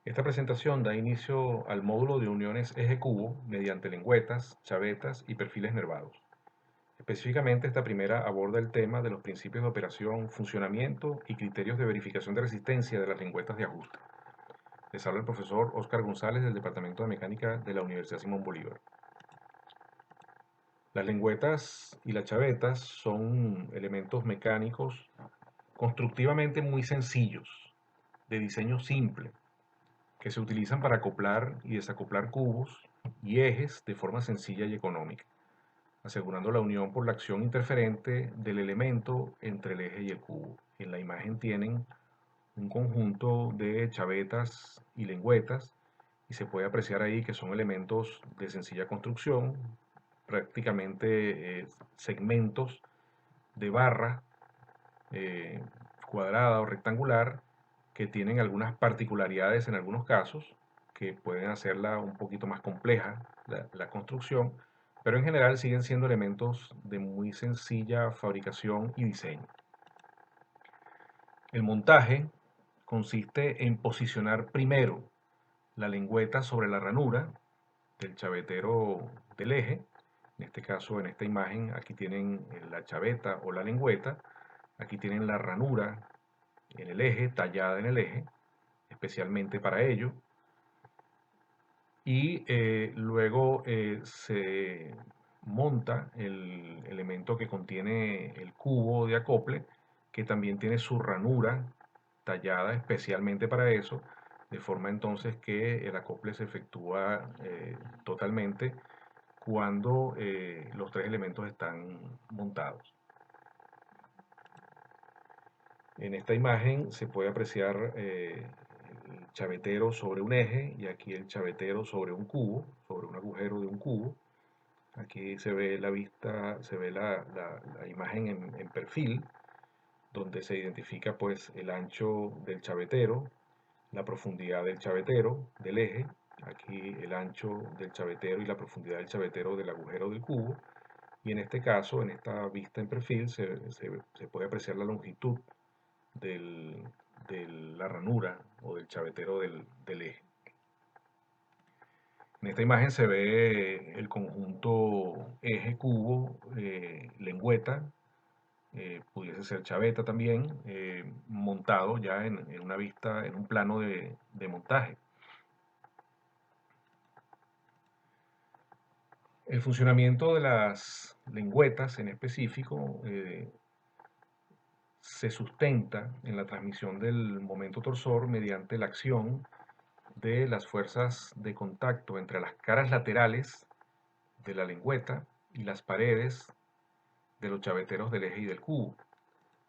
Esta presentación da inicio al módulo de uniones eje-cubo mediante lengüetas, chavetas y perfiles nervados. Específicamente, esta primera aborda el tema de los principios de operación, funcionamiento y criterios de verificación de resistencia de las lengüetas de ajuste. Les habla el profesor Óscar González del Departamento de Mecánica de la Universidad Simón Bolívar. Las lengüetas y las chavetas son elementos mecánicos constructivamente muy sencillos, de diseño simple, que se utilizan para acoplar y desacoplar cubos y ejes de forma sencilla y económica, asegurando la unión por la acción interferente del elemento entre el eje y el cubo. En la imagen tienen un conjunto de chavetas y lengüetas y se puede apreciar ahí que son elementos de sencilla construcción, prácticamente segmentos de barra eh, cuadrada o rectangular que tienen algunas particularidades en algunos casos que pueden hacerla un poquito más compleja la construcción, pero en general siguen siendo elementos de muy sencilla fabricación y diseño. El montaje consiste en posicionar primero la lengüeta sobre la ranura del chavetero del eje. En este caso, en esta imagen, aquí tienen la chaveta o la lengüeta. Aquí tienen la ranura en el eje, tallada en el eje, especialmente para ello. Y luego se monta el elemento que contiene el cubo de acople, que también tiene su ranura tallada especialmente para eso, de forma entonces que el acople se efectúa totalmente cuando los tres elementos están montados. En esta imagen se puede apreciar el chavetero sobre un eje y aquí el chavetero sobre un cubo, sobre un agujero de un cubo. Aquí se ve la vista, se ve la imagen en perfil, donde se identifica pues el ancho del chavetero, la profundidad del chavetero, del eje, aquí el ancho del chavetero y la profundidad del chavetero del agujero del cubo, y en este caso, en esta vista en perfil, se puede apreciar la longitud del, de la ranura o del chavetero del eje. En esta imagen se ve el conjunto eje, cubo, lengüeta, pudiese ser chaveta también, montado ya en una vista, en un plano de montaje. El funcionamiento de las lengüetas en específico se sustenta en la transmisión del momento torsor mediante la acción de las fuerzas de contacto entre las caras laterales de la lengüeta y las paredes de los chaveteros del eje y del cubo.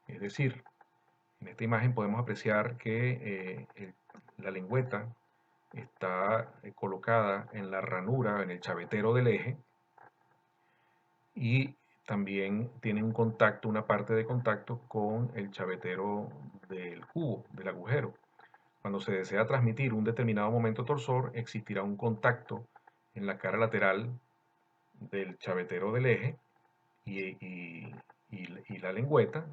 Es decir, en esta imagen podemos apreciar que la lengüeta está colocada en la ranura, en el chavetero del eje, y también tiene un contacto, una parte de contacto con el chavetero del cubo, del agujero. Cuando se desea transmitir un determinado momento torsor, existirá un contacto en la cara lateral del chavetero del eje y la lengüeta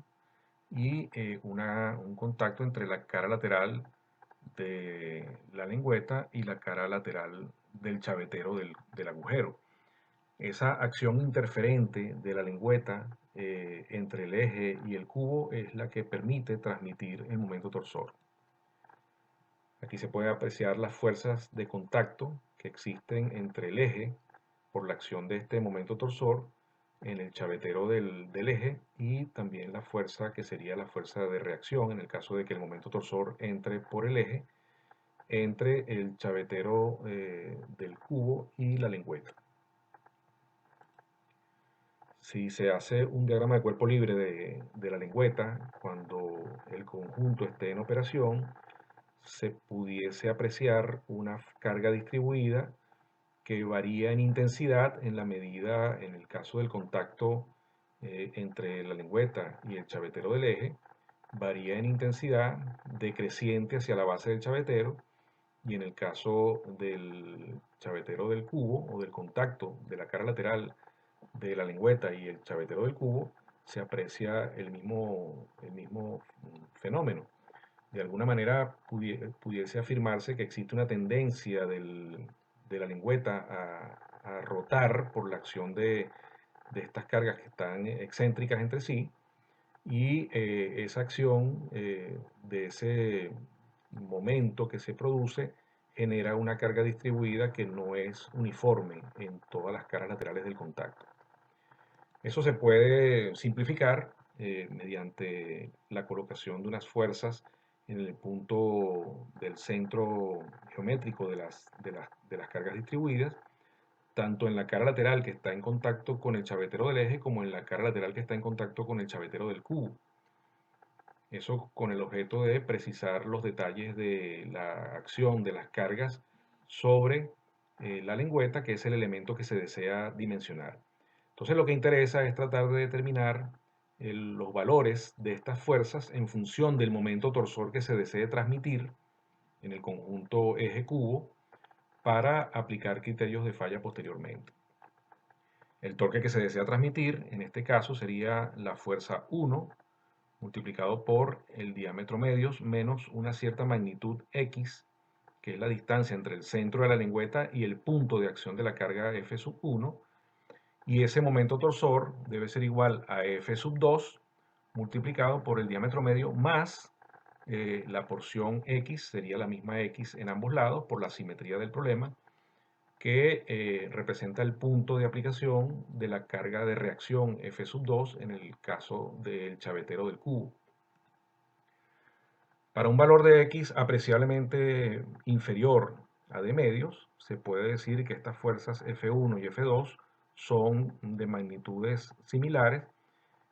y un contacto entre la cara lateral de la lengüeta y la cara lateral del chavetero del agujero. Esa acción interferente de la lengüeta entre el eje y el cubo es la que permite transmitir el momento torsor. Aquí se puede apreciar las fuerzas de contacto que existen entre el eje por la acción de este momento torsor en el chavetero del eje y también la fuerza que sería la fuerza de reacción en el caso de que el momento torsor entre por el eje entre el chavetero del cubo y la lengüeta. Si se hace un diagrama de cuerpo libre de la lengüeta, cuando el conjunto esté en operación, se pudiese apreciar una carga distribuida que varía en intensidad en la medida, en el caso del contacto entre la lengüeta y el chavetero del eje, varía en intensidad decreciente hacia la base del chavetero y en el caso del chavetero del cubo o del contacto de la cara lateral de la lengüeta y el chavetero del cubo, se aprecia el mismo fenómeno de alguna manera pudiese afirmarse que existe una tendencia de la lengüeta a rotar por la acción de estas cargas que están excéntricas entre sí, y esa acción de ese momento que se produce genera una carga distribuida que no es uniforme en todas las caras laterales del contacto. Eso se puede simplificar mediante la colocación de unas fuerzas en el punto del centro geométrico de las cargas distribuidas, tanto en la cara lateral que está en contacto con el chavetero del eje como en la cara lateral que está en contacto con el chavetero del cubo. Eso con el objeto de precisar los detalles de la acción de las cargas sobre la lengüeta, que es el elemento que se desea dimensionar. Entonces lo que interesa es tratar de determinar los valores de estas fuerzas en función del momento torsor que se desee transmitir en el conjunto eje-cubo para aplicar criterios de falla posteriormente. El torque que se desea transmitir en este caso sería la fuerza 1 multiplicado por el diámetro medios menos una cierta magnitud x, que es la distancia entre el centro de la lengüeta y el punto de acción de la carga F sub 1, y ese momento torsor debe ser igual a F sub 2 multiplicado por el diámetro medio más la porción x, sería la misma x en ambos lados por la simetría del problema, que representa el punto de aplicación de la carga de reacción F sub 2 en el caso del chavetero del cubo. Para un valor de x apreciablemente inferior a d medios, se puede decir que estas fuerzas F1 y F2 son de magnitudes similares.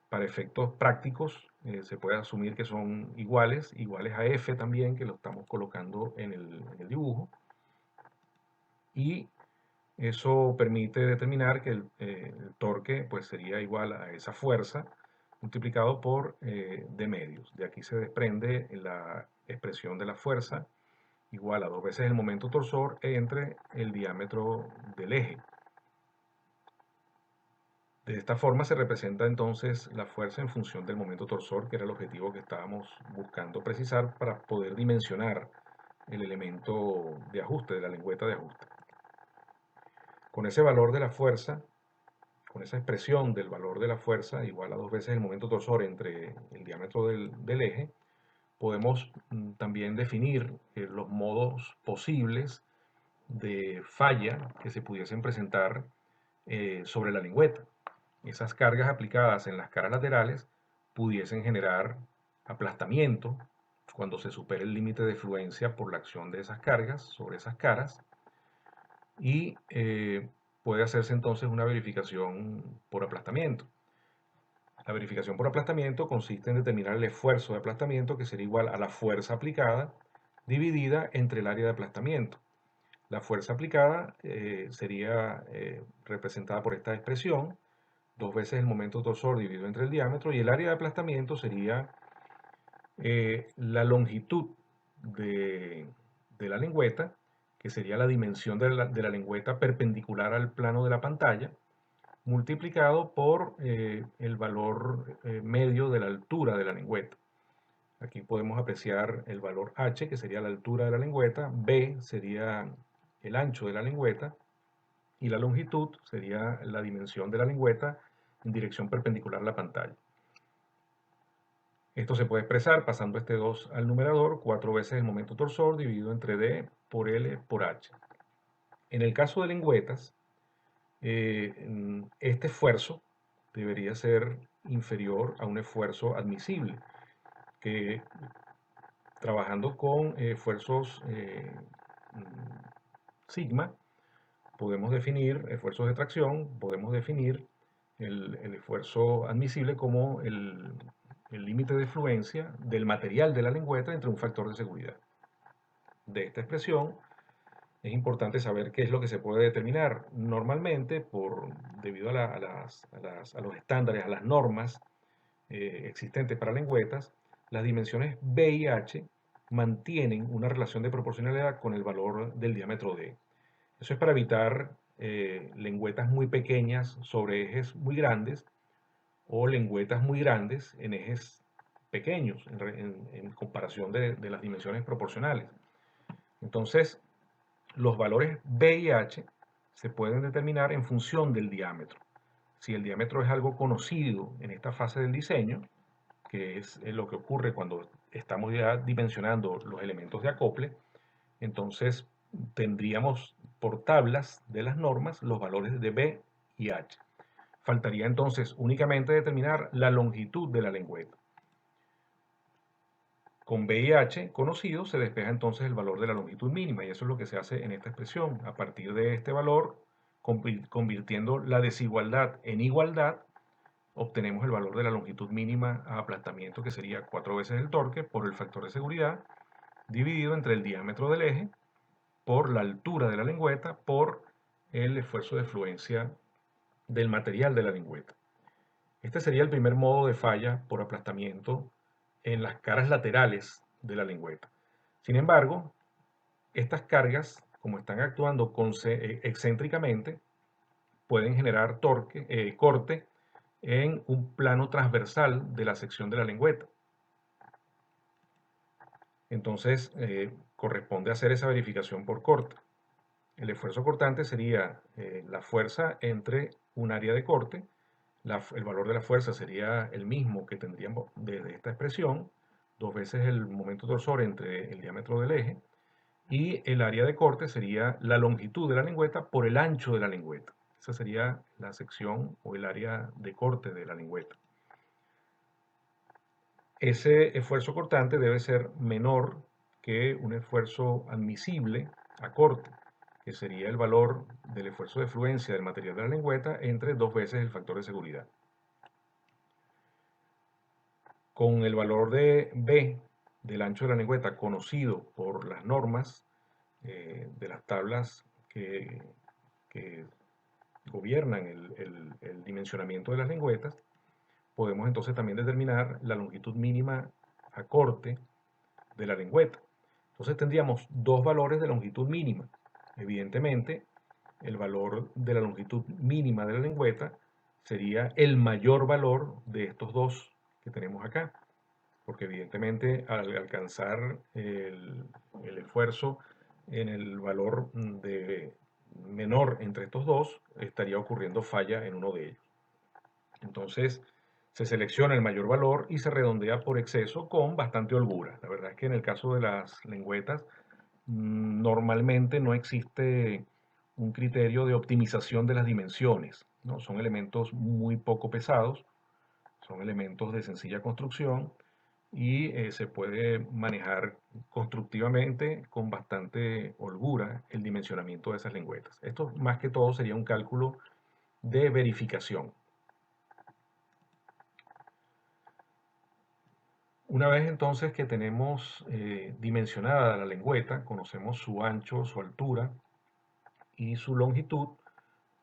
Para efectos prácticos, se puede asumir que son iguales a F también, que lo estamos colocando en el dibujo. Y eso permite determinar que el torque pues, sería igual a esa fuerza multiplicado por d medios. De aquí se desprende la expresión de la fuerza igual a 2 veces el momento torsor entre el diámetro del eje. De esta forma se representa entonces la fuerza en función del momento torsor, que era el objetivo que estábamos buscando precisar para poder dimensionar el elemento de ajuste, de la lengüeta de ajuste. Con ese valor de la fuerza, con esa expresión del valor de la fuerza igual a 2 veces el momento torsor entre el diámetro del eje, podemos también definir los modos posibles de falla que se pudiesen presentar sobre la lengüeta. Esas cargas aplicadas en las caras laterales pudiesen generar aplastamiento cuando se supere el límite de fluencia por la acción de esas cargas sobre esas caras, y puede hacerse entonces una verificación por aplastamiento. La verificación por aplastamiento consiste en determinar el esfuerzo de aplastamiento, que sería igual a la fuerza aplicada dividida entre el área de aplastamiento. La fuerza aplicada sería representada por esta expresión, 2 veces el momento torsor dividido entre el diámetro, y el área de aplastamiento sería la longitud de la lengüeta, que sería la dimensión de la lengüeta perpendicular al plano de la pantalla, multiplicado por el valor medio de la altura de la lengüeta. Aquí podemos apreciar el valor h, que sería la altura de la lengüeta, b sería el ancho de la lengüeta, y la longitud sería la dimensión de la lengüeta en dirección perpendicular a la pantalla. Esto se puede expresar pasando este 2 al numerador, 4 veces el momento torsor dividido entre d por l por h. En el caso de lengüetas, este esfuerzo debería ser inferior a un esfuerzo admisible, que trabajando con esfuerzos sigma, podemos definir esfuerzos de tracción, podemos definir el esfuerzo admisible como el límite de fluencia del material de la lengüeta entre un factor de seguridad. De esta expresión es importante saber qué es lo que se puede determinar. Normalmente, debido a los estándares, a las normas existentes para lengüetas, las dimensiones B y H mantienen una relación de proporcionalidad con el valor del diámetro D. Eso es para evitar lengüetas muy pequeñas sobre ejes muy grandes o lengüetas muy grandes en ejes pequeños en comparación de las dimensiones proporcionales. Entonces, los valores B y H se pueden determinar en función del diámetro. Si el diámetro es algo conocido en esta fase del diseño, que es lo que ocurre cuando estamos ya dimensionando los elementos de acople, entonces tendríamos por tablas de las normas los valores de B y H. Faltaría entonces únicamente determinar la longitud de la lengüeta. Con B y H conocidos se despeja entonces el valor de la longitud mínima, y eso es lo que se hace en esta expresión. A partir de este valor, convirtiendo la desigualdad en igualdad, obtenemos el valor de la longitud mínima a aplastamiento, que sería 4 veces el torque por el factor de seguridad, dividido entre el diámetro del eje, por la altura de la lengüeta, por el esfuerzo de fluencia del material de la lengüeta. Este sería el primer modo de falla por aplastamiento en las caras laterales de la lengüeta. Sin embargo, estas cargas, como están actuando excéntricamente, pueden generar corte en un plano transversal de la sección de la lengüeta. Entonces, corresponde hacer esa verificación por corte. El esfuerzo cortante sería la fuerza entre un área de corte. El valor de la fuerza sería el mismo que tendríamos desde esta expresión, 2 veces el momento torsor entre el diámetro del eje, y el área de corte sería la longitud de la lengüeta por el ancho de la lengüeta. Esa sería la sección o el área de corte de la lengüeta. Ese esfuerzo cortante debe ser menor que un esfuerzo admisible a corte, que sería el valor del esfuerzo de fluencia del material de la lengüeta entre 2 veces el factor de seguridad. Con el valor de B del ancho de la lengüeta conocido por las normas de las tablas que gobiernan el dimensionamiento de las lengüetas, podemos entonces también determinar la longitud mínima a corte de la lengüeta. Entonces tendríamos dos valores de longitud mínima. Evidentemente, el valor de la longitud mínima de la lengüeta sería el mayor valor de estos dos que tenemos acá, porque evidentemente al alcanzar el esfuerzo en el valor de menor entre estos dos, estaría ocurriendo falla en uno de ellos. Entonces, se selecciona el mayor valor y se redondea por exceso con bastante holgura. La verdad es que en el caso de las lengüetas, normalmente no existe un criterio de optimización de las dimensiones, ¿no? Son elementos muy poco pesados, son elementos de sencilla construcción y se puede manejar constructivamente con bastante holgura el dimensionamiento de esas lengüetas. Esto más que todo sería un cálculo de verificación. Una vez entonces que tenemos dimensionada la lengüeta, conocemos su ancho, su altura y su longitud,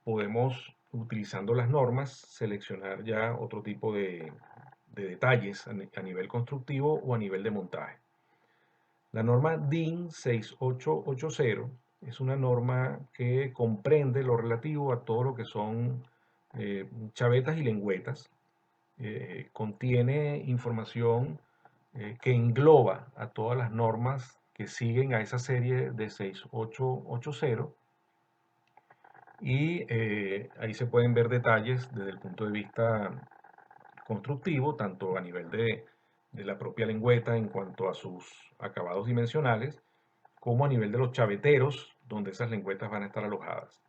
podemos, utilizando las normas, seleccionar ya otro tipo de detalles a nivel constructivo o a nivel de montaje. La norma DIN 6880 es una norma que comprende lo relativo a todo lo que son chavetas y lengüetas. Contiene información que engloba a todas las normas que siguen a esa serie de 6880, y ahí se pueden ver detalles desde el punto de vista constructivo, tanto a nivel de la propia lengüeta en cuanto a sus acabados dimensionales, como a nivel de los chaveteros donde esas lengüetas van a estar alojadas.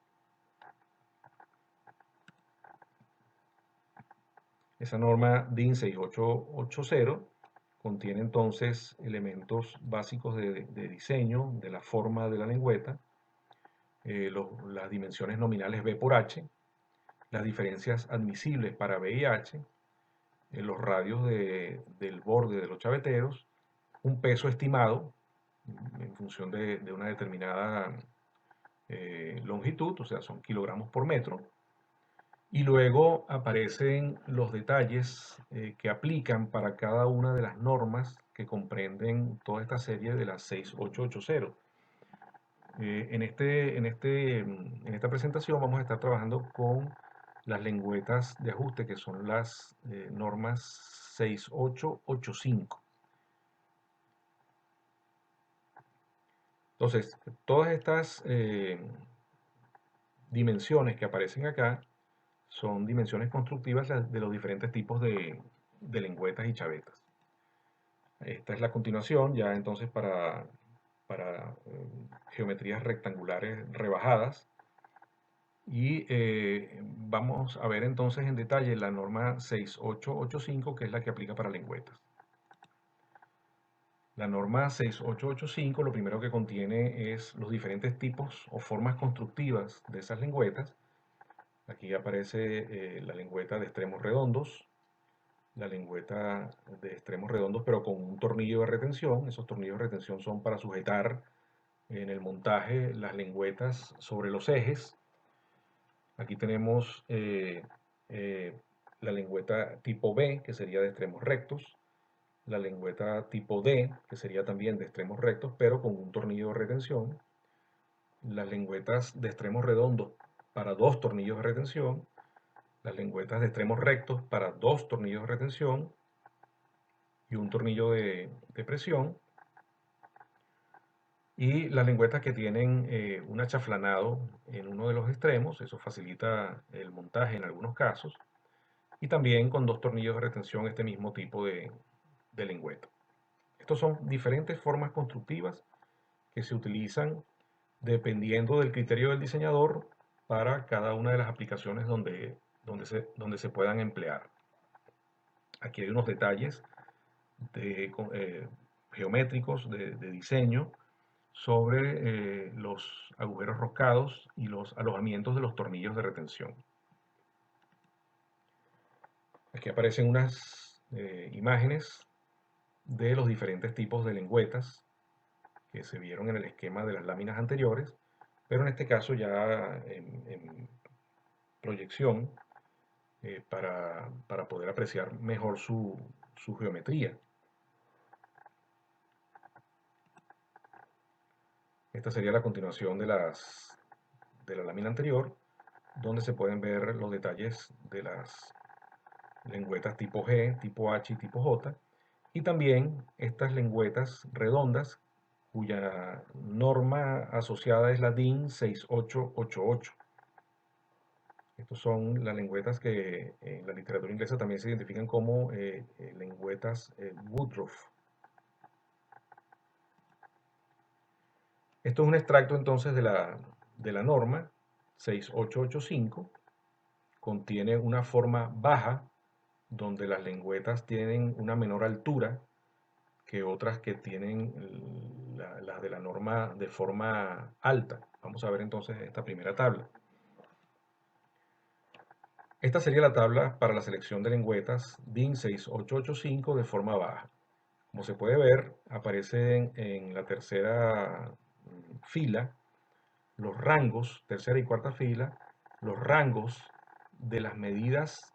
Esa norma DIN 6880 contiene entonces elementos básicos de diseño, de la forma de la lengüeta, las dimensiones nominales B por H, las diferencias admisibles para B y H, los radios del borde de los chaveteros, un peso estimado en función de una determinada longitud, o sea, son kilogramos por metro, y luego aparecen los detalles que aplican para cada una de las normas que comprenden toda esta serie de las 6880. En esta presentación vamos a estar trabajando con las lengüetas de ajuste, que son las normas 6885. Entonces, todas estas dimensiones que aparecen acá son dimensiones constructivas de los diferentes tipos de lengüetas y chavetas. Esta es la continuación ya entonces para geometrías rectangulares rebajadas. Y vamos a ver entonces en detalle la norma 6885, que es la que aplica para lengüetas. La norma 6885 lo primero que contiene es los diferentes tipos o formas constructivas de esas lengüetas. Aquí aparece la lengüeta de extremos redondos, la lengüeta de extremos redondos pero con un tornillo de retención. Esos tornillos de retención son para sujetar en el montaje las lengüetas sobre los ejes. Aquí tenemos la lengüeta tipo B, que sería de extremos rectos, la lengüeta tipo D, que sería también de extremos rectos, pero con un tornillo de retención, las lengüetas de extremos redondos para dos tornillos de retención, las lengüetas de extremos rectos para dos tornillos de retención y un tornillo de presión, y las lengüetas que tienen un achaflanado en uno de los extremos. Eso facilita el montaje en algunos casos, y también con dos tornillos de retención este mismo tipo de lengüeta. Estos son diferentes formas constructivas que se utilizan dependiendo del criterio del diseñador para cada una de las aplicaciones donde se puedan emplear. Aquí hay unos detalles geométricos de diseño sobre los agujeros roscados y los alojamientos de los tornillos de retención. Aquí aparecen unas imágenes de los diferentes tipos de lengüetas que se vieron en el esquema de las láminas anteriores, pero en este caso ya en proyección para poder apreciar mejor su geometría. Esta sería la continuación de la lámina anterior, donde se pueden ver los detalles de las lengüetas tipo G, tipo H y tipo J, y también estas lengüetas redondas cuya norma asociada es la DIN 6888. Estas son las lengüetas que en la literatura inglesa también se identifican como lengüetas Woodruff. Esto es un extracto entonces de la norma 6885. Contiene una forma baja, donde las lengüetas tienen una menor altura que otras que tienen las de la norma de forma alta. Vamos a ver entonces esta primera tabla. Esta sería la tabla para la selección de lengüetas DIN 6885 de forma baja. Como se puede ver, aparecen en la tercera fila los rangos, tercera y cuarta fila, los rangos de las medidas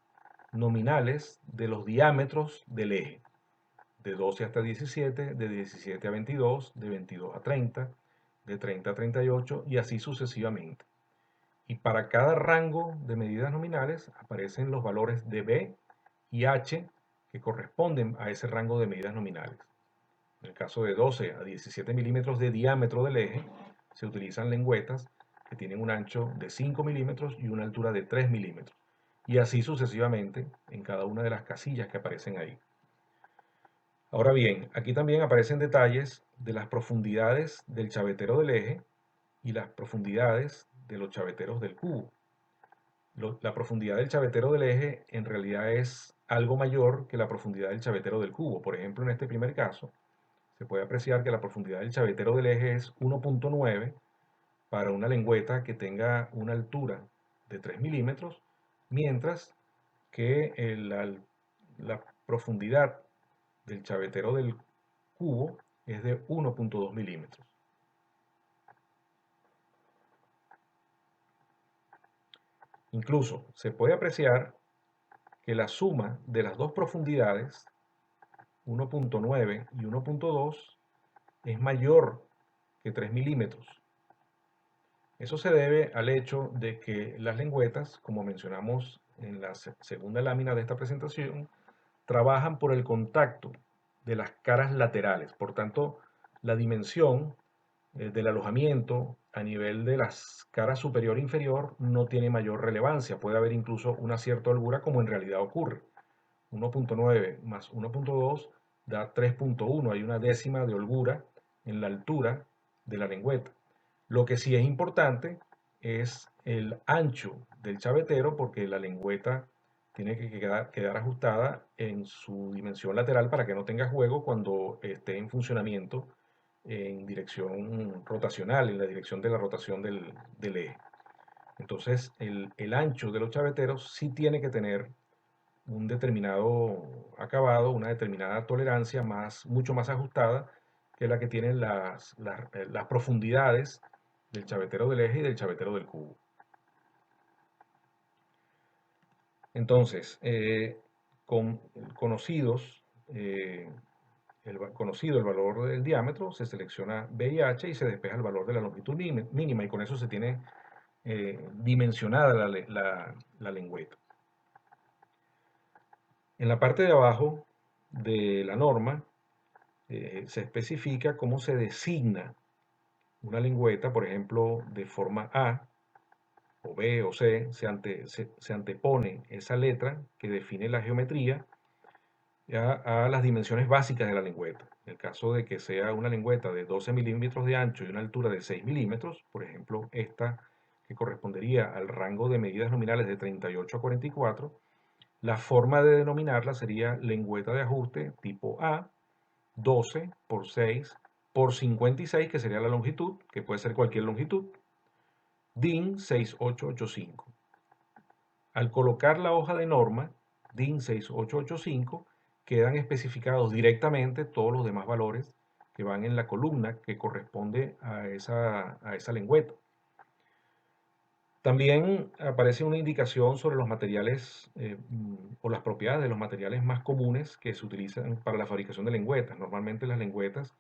nominales de los diámetros del eje, de 12 hasta 17, de 17 a 22, de 22 a 30, de 30 a 38 y así sucesivamente. Y para cada rango de medidas nominales aparecen los valores de B y H que corresponden a ese rango de medidas nominales. En el caso de 12 a 17 milímetros de diámetro del eje, se utilizan lengüetas que tienen un ancho de 5 milímetros y una altura de 3 milímetros. Y así sucesivamente en cada una de las casillas que aparecen ahí. Ahora bien, aquí también aparecen detalles de las profundidades del chavetero del eje y las profundidades de los chaveteros del cubo. La profundidad del chavetero del eje en realidad es algo mayor que la profundidad del chavetero del cubo. Por ejemplo, en este primer caso, se puede apreciar que la profundidad del chavetero del eje es 1.9 para una lengüeta que tenga una altura de 3 milímetros, mientras que la profundidad del chavetero del cubo es de 1.2 milímetros. Incluso se puede apreciar que la suma de las dos profundidades, 1.9 y 1.2, es mayor que 3 milímetros. Eso se debe al hecho de que las lengüetas, como mencionamos en la segunda lámina de esta presentación, trabajan por el contacto de las caras laterales. Por tanto, la dimensión del alojamiento a nivel de las caras superior e inferior no tiene mayor relevancia. Puede haber incluso una cierta holgura como en realidad ocurre. 1.9 más 1.2 da 3.1. Hay una décima de holgura en la altura de la lengüeta. Lo que sí es importante es el ancho del chavetero, porque la lengüeta tiene que quedar ajustada en su dimensión lateral para que no tenga juego cuando esté en funcionamiento en dirección rotacional, en la dirección de la rotación del eje. Entonces, el ancho de los chaveteros sí tiene que tener un determinado acabado, una determinada tolerancia mucho más ajustada que la que tienen las profundidades del chavetero del eje y del chavetero del cubo. Entonces, conocidos, conocido el valor del diámetro, se selecciona B y H y se despeja el valor de la longitud mínima, y con eso se tiene dimensionada la lengüeta. En la parte de abajo de la norma se especifica cómo se designa una lengüeta, por ejemplo, de forma A o B o C, se antepone esa letra que define la geometría a las dimensiones básicas de la lengüeta. En el caso de que sea una lengüeta de 12 milímetros de ancho y una altura de 6 milímetros, por ejemplo, esta que correspondería al rango de medidas nominales de 38 a 44, la forma de denominarla sería lengüeta de ajuste tipo A, 12 por 6 por 56, que sería la longitud, que puede ser cualquier longitud, DIN 6885. Al colocar la hoja de norma, DIN 6885, quedan especificados directamente todos los demás valores que van en la columna que corresponde a esa lengüeta. También aparece una indicación sobre los materiales o las propiedades de los materiales más comunes que se utilizan para la fabricación de lengüetas. Normalmente las lengüetas,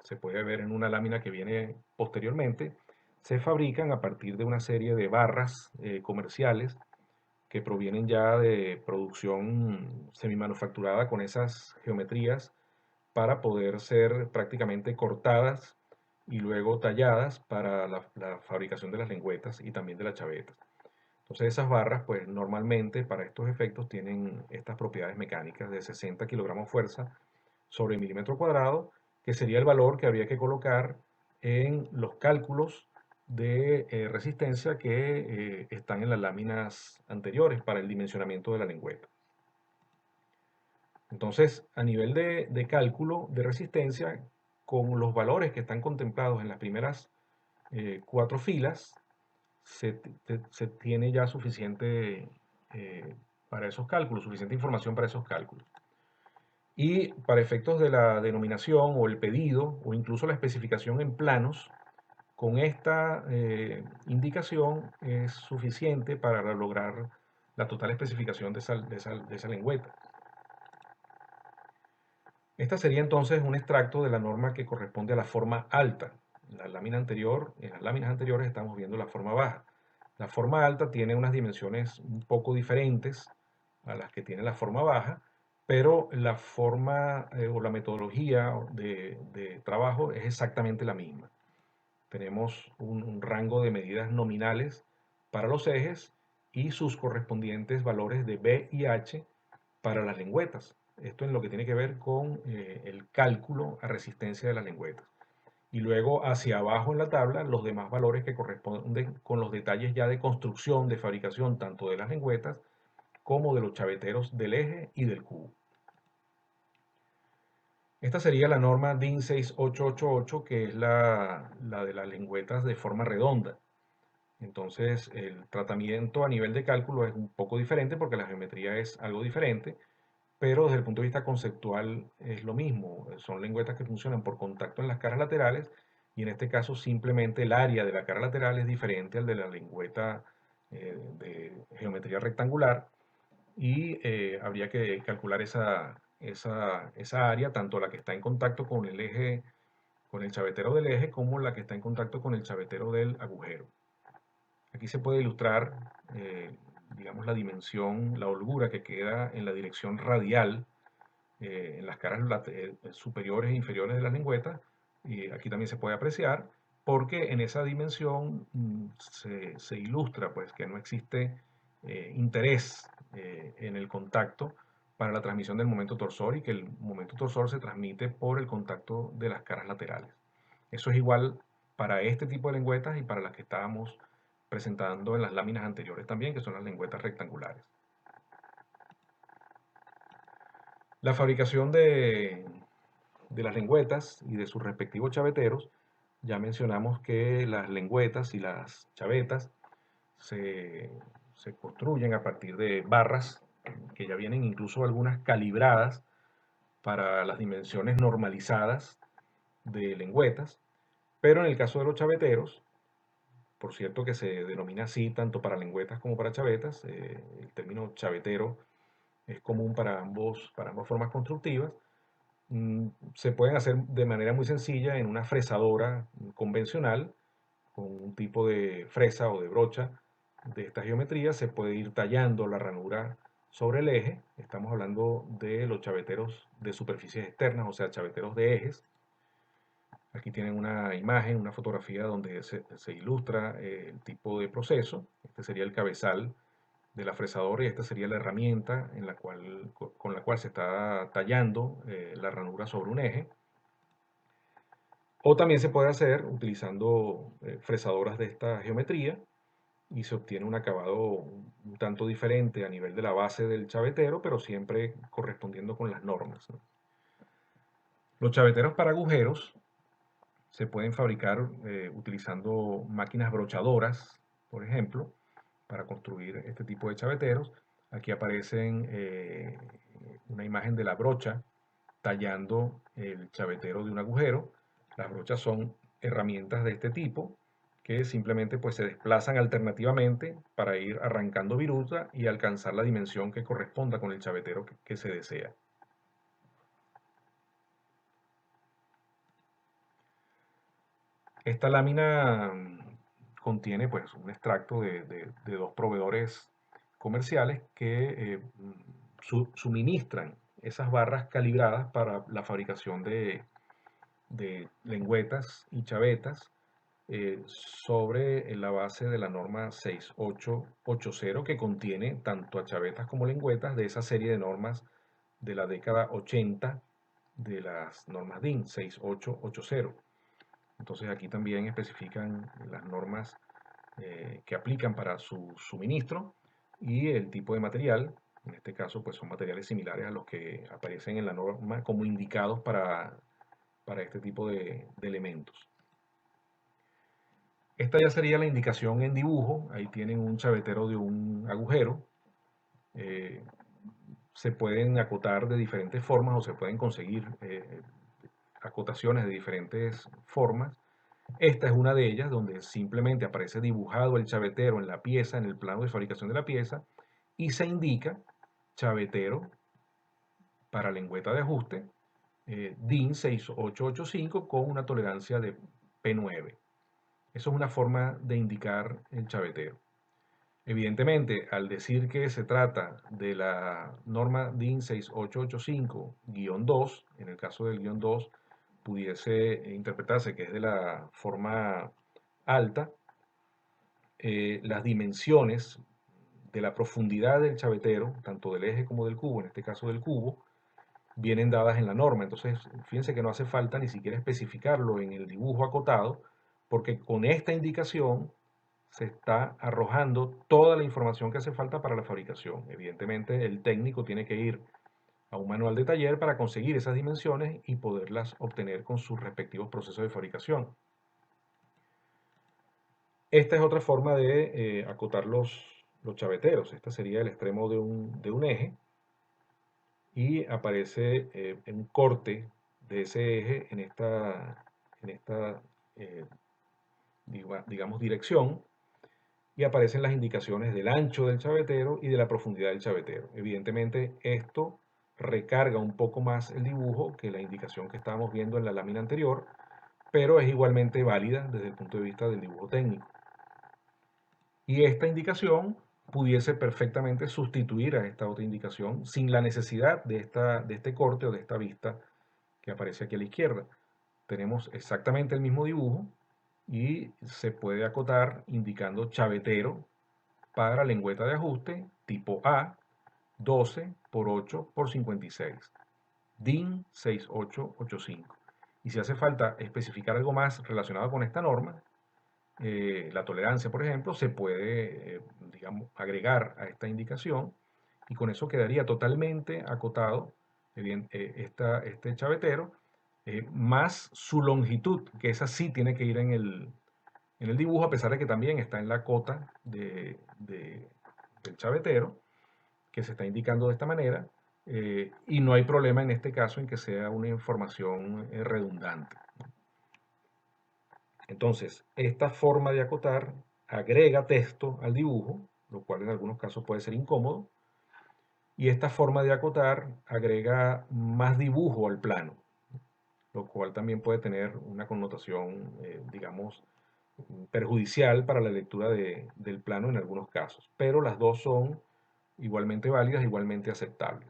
se puede ver en una lámina que viene posteriormente, se fabrican a partir de una serie de barras comerciales que provienen ya de producción semimanufacturada con esas geometrías para poder ser prácticamente cortadas y luego talladas para la fabricación de las lengüetas y también de las chavetas. Entonces esas barras, pues normalmente para estos efectos tienen estas propiedades mecánicas de 60 kilogramos fuerza sobre milímetro cuadrado, que sería el valor que habría que colocar en los cálculos de resistencia que están en las láminas anteriores para el dimensionamiento de la lengüeta. Entonces, a nivel de cálculo de resistencia, con los valores que están contemplados en las primeras 4 filas, se tiene ya suficiente para esos cálculos, suficiente información para esos cálculos. Y para efectos de la denominación o el pedido o incluso la especificación en planos, con esta indicación es suficiente para lograr la total especificación de esa lengüeta. Esta sería entonces un extracto de la norma que corresponde a la forma alta. En la lámina anterior, en las láminas anteriores estamos viendo la forma baja. La forma alta tiene unas dimensiones un poco diferentes a las que tiene la forma baja, pero la forma o la metodología de trabajo es exactamente la misma. Tenemos un rango de medidas nominales para los ejes y sus correspondientes valores de B y H para las lengüetas. Esto en lo que tiene que ver con el cálculo a resistencia de las lengüetas. Y luego hacia abajo en la tabla los demás valores que corresponden con los detalles ya de construcción, de fabricación, tanto de las lengüetas como de los chaveteros del eje y del cubo. Esta sería la norma DIN 6888, que es la de las lengüetas de forma redonda. Entonces, el tratamiento a nivel de cálculo es un poco diferente porque la geometría es algo diferente, pero desde el punto de vista conceptual es lo mismo. Son lengüetas que funcionan por contacto en las caras laterales y en este caso simplemente el área de la cara lateral es diferente al de la lengüeta de geometría rectangular, y habría que calcular esa área, tanto la que está en contacto con el eje, con el chavetero del eje, como la que está en contacto con el chavetero del agujero. Aquí se puede ilustrar, digamos, la dimensión, la holgura que queda en la dirección radial en las caras superiores e inferiores de las lengüetas, y aquí también se puede apreciar, porque en esa dimensión se ilustra pues, que no existe interés en el contacto para la transmisión del momento torsor y que el momento torsor se transmite por el contacto de las caras laterales. Eso es igual para este tipo de lengüetas y para las que estábamos presentando en las láminas anteriores también, que son las lengüetas rectangulares. La fabricación de las lengüetas y de sus respectivos chaveteros, ya mencionamos que las lengüetas y las chavetas se, se construyen a partir de barras que ya vienen incluso algunas calibradas para las dimensiones normalizadas de lengüetas, pero en el caso de los chaveteros, por cierto que se denomina así tanto para lengüetas como para chavetas, el término chavetero es común para ambas formas constructivas. Se pueden hacer de manera muy sencilla en una fresadora convencional, con un tipo de fresa o de brocha de esta geometría. Se puede ir tallando la ranura sobre el eje. Estamos hablando de los chaveteros de superficies externas, o sea, chaveteros de ejes. Aquí tienen una imagen, una fotografía donde se ilustra el tipo de proceso. Este sería el cabezal de la fresadora y esta sería la herramienta con la cual se está tallando la ranura sobre un eje. O también se puede hacer utilizando fresadoras de esta geometría y se obtiene un acabado un tanto diferente a nivel de la base del chavetero, pero siempre correspondiendo con las normas, ¿no? Los chaveteros para agujeros se pueden fabricar utilizando máquinas brochadoras, por ejemplo, para construir este tipo de chaveteros. Aquí aparecen una imagen de la brocha tallando el chavetero de un agujero. Las brochas son herramientas de este tipo que simplemente pues, se desplazan alternativamente para ir arrancando viruta y alcanzar la dimensión que corresponda con el chavetero que se desea. Esta lámina contiene pues, un extracto de dos proveedores comerciales que suministran esas barras calibradas para la fabricación de lengüetas y chavetas sobre la base de la norma 6880 que contiene tanto a chavetas como lengüetas de esa serie de normas de la década 80 de las normas DIN 6880. Entonces aquí también especifican las normas que aplican para su suministro y el tipo de material. En este caso, pues son materiales similares a los que aparecen en la norma como indicados para este tipo de elementos. Esta ya sería la indicación en dibujo. Ahí tienen un chavetero de un agujero. Eh, Se pueden acotar de diferentes formas o se pueden conseguir acotaciones de diferentes formas. Esta es una de ellas donde simplemente aparece dibujado el chavetero en la pieza, en el plano de fabricación de la pieza, y se indica chavetero para lengüeta de ajuste DIN 6885 con una tolerancia de P9. Eso es una forma de indicar el chavetero. Evidentemente, al decir que se trata de la norma DIN 6885-2, en el caso del guión 2, pudiese interpretarse que es de la forma alta, las dimensiones de la profundidad del chavetero, tanto del eje como del cubo, en este caso del cubo, vienen dadas en la norma. Entonces, fíjense que no hace falta ni siquiera especificarlo en el dibujo acotado, porque con esta indicación se está arrojando toda la información que hace falta para la fabricación. Evidentemente, el técnico tiene que ir a un manual de taller para conseguir esas dimensiones y poderlas obtener con sus respectivos procesos de fabricación. Esta es otra forma de acotar los chaveteros. Este sería el extremo de un eje y aparece un corte de ese eje en esta digamos, dirección y aparecen las indicaciones del ancho del chavetero y de la profundidad del chavetero. Evidentemente esto recarga un poco más el dibujo que la indicación que estábamos viendo en la lámina anterior, pero es igualmente válida desde el punto de vista del dibujo técnico. Y esta indicación pudiese perfectamente sustituir a esta otra indicación sin la necesidad de este corte o de esta vista que aparece aquí a la izquierda. Tenemos exactamente el mismo dibujo y se puede acotar indicando chavetero para lengüeta de ajuste tipo A, 12 por 8 por 56, DIN 6885. Y si hace falta especificar algo más relacionado con esta norma, la tolerancia, por ejemplo, se puede, digamos, agregar a esta indicación y con eso quedaría totalmente acotado este chavetero, más su longitud, que esa sí tiene que ir en el dibujo, a pesar de que también está en la cota del chavetero, que se está indicando de esta manera, y no hay problema en este caso en que sea una información redundante. Entonces, esta forma de acotar agrega texto al dibujo, lo cual en algunos casos puede ser incómodo, y esta forma de acotar agrega más dibujo al plano, lo cual también puede tener una connotación, digamos, perjudicial para la lectura del plano en algunos casos, pero las dos son igualmente válidas, igualmente aceptables.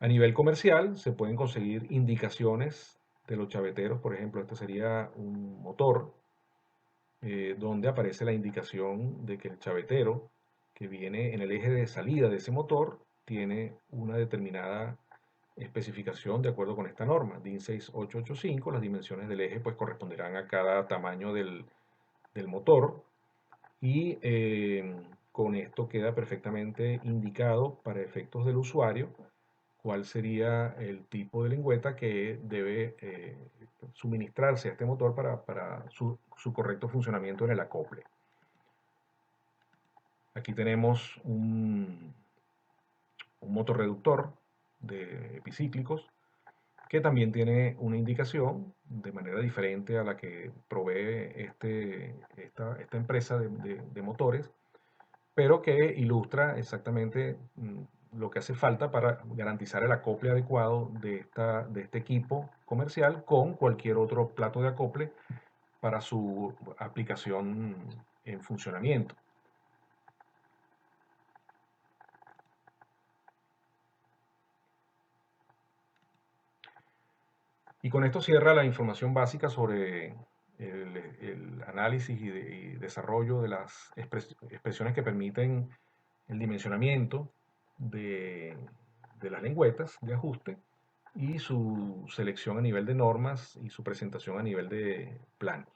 A nivel comercial se pueden conseguir indicaciones de los chaveteros, por ejemplo, este sería un motor donde aparece la indicación de que el chavetero que viene en el eje de salida de ese motor tiene una determinada especificación de acuerdo con esta norma, DIN 6885. Las dimensiones del eje pues corresponderán a cada tamaño del motor y con esto queda perfectamente indicado para efectos del usuario cuál sería el tipo de lengüeta que debe suministrarse a este motor para su correcto funcionamiento en el acople. Aquí tenemos un motorreductor de epicíclicos que también tiene una indicación de manera diferente a la que provee esta empresa de motores, pero que ilustra exactamente lo que hace falta para garantizar el acople adecuado de este equipo comercial con cualquier otro plato de acople para su aplicación en funcionamiento. Y con esto cierra la información básica sobre el análisis y desarrollo de las expresiones que permiten el dimensionamiento de, de las lengüetas de ajuste y su selección a nivel de normas y su presentación a nivel de planos.